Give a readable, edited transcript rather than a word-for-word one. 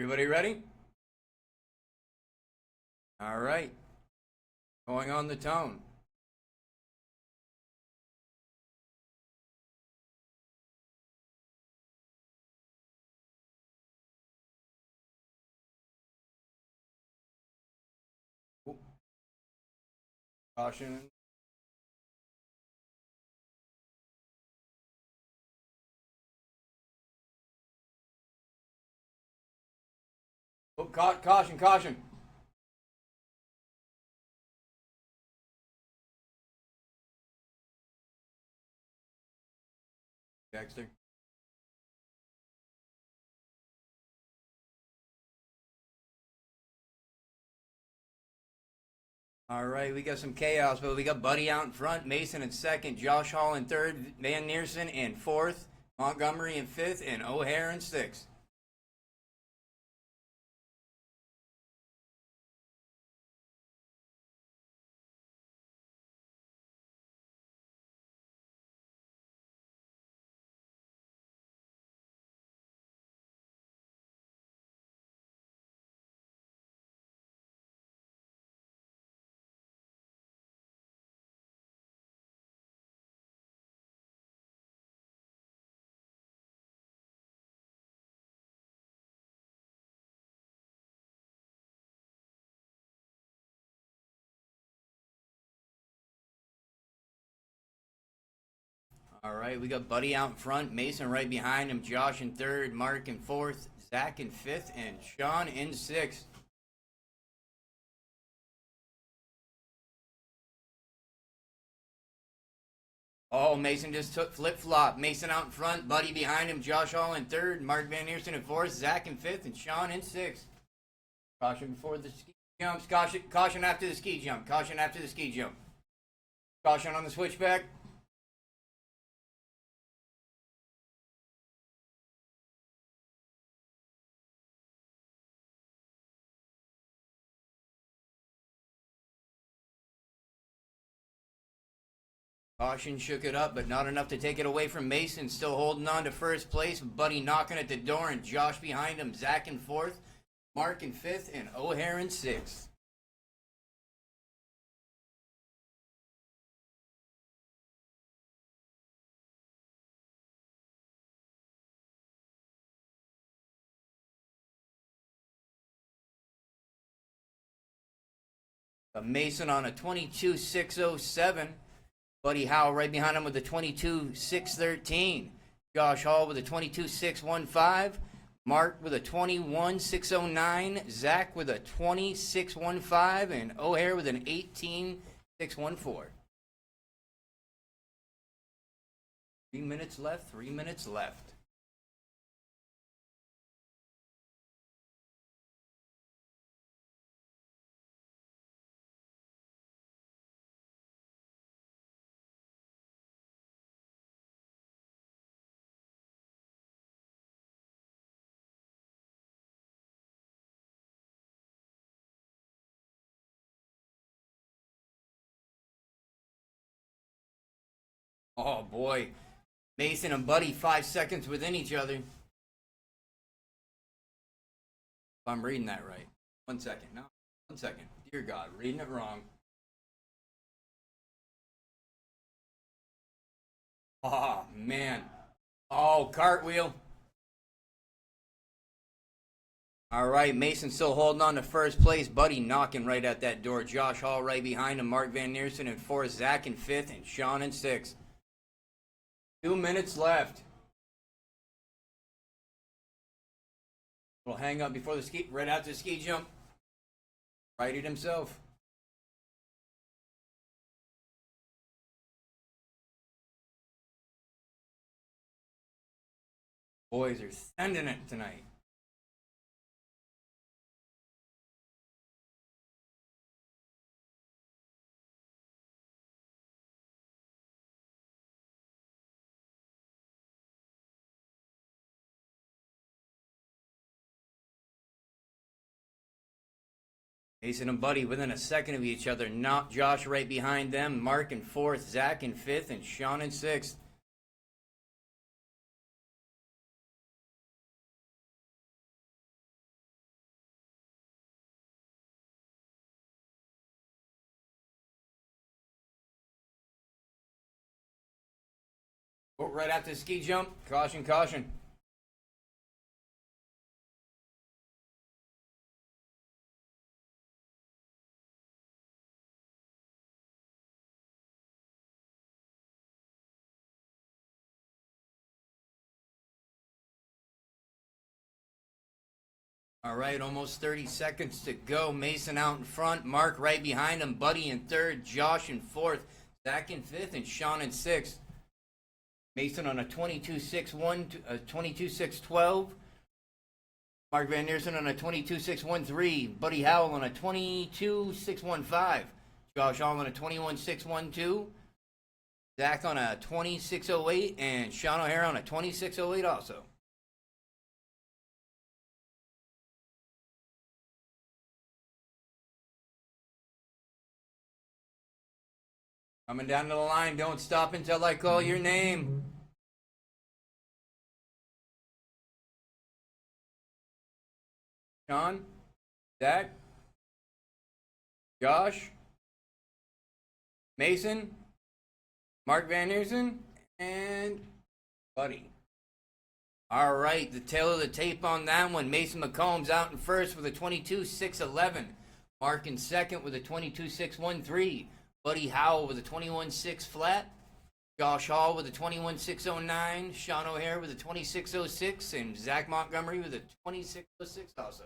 Everybody ready? All right. Going on the tone. Oop. Caution. Oh, caution, caution. Dexter. All right, we got some chaos, but we got Buddy out in front, Mason in second, Josh Hall in third, Van Neerson in fourth, Montgomery in fifth, and O'Hare in sixth. All right, we got Buddy out in front, Mason right behind him, Josh in third, Mark in fourth, Zach in fifth, and Sean in sixth. Oh, Mason just took flip-flop. Mason out in front, Buddy behind him, Josh Hall in third, Mark Van Neerson in fourth, Zach in fifth, and Sean in sixth. Caution before the ski jumps. Caution after the ski jump. Caution after the ski jump. Caution on the switchback. Caution shook it up, but not enough to take it away from Mason. Still holding on to first place. Buddy knocking at the door, and Josh behind him. Zach in fourth, Mark in fifth, and O'Hare in sixth. Mason on a 22.607. Buddy Howell right behind him with a 22.613. Josh Hall with a 22.615. Mark with a 21.609. Zach with a 26.15. And O'Hare with an 18.614. 3 minutes left. 3 minutes left. Oh boy. Mason and Buddy 5 seconds within each other. If I'm reading that right. 1 second. No. 1 second. Dear God, reading it wrong. Oh man. Oh, cartwheel. All right, Mason still holding on to first place. Buddy knocking right at that door. Josh Hall right behind him. Mark Van Neerson in fourth. Zach in fifth. And Sean in sixth. 2 minutes left. Little hang up before the ski, right after the ski jump. Righted himself. Boys are sending it tonight. Mason and Buddy within a second of each other. Not Josh right behind them. Mark in fourth, Zach in fifth, and Sean in sixth. Oh, right after the ski jump. Caution, caution. All right, almost 30 seconds to go. Mason out in front, Mark right behind him, Buddy in third, Josh in fourth, Zach in fifth, and Sean in sixth. Mason on a 22.61, 22.612. Mark Van Neersen on a 22.613. Buddy Howell on a 22.615. Josh Hall on a 21.612. Zach on a 26.08, and Sean O'Hara on a 26.08 also. Coming down to the line, don't stop until I call your name. Sean, Zach, Josh, Mason, Mark Van Neersen, and Buddy. All right, the tail of the tape on that one. Mason McCombs out in first with a 22.611. Mark in second with a 22.613. Buddy Howell with a 21.6 flat. Josh Hall with a 21.609. Sean O'Hare with a 26.06. And Zach Montgomery with a 26.06 also.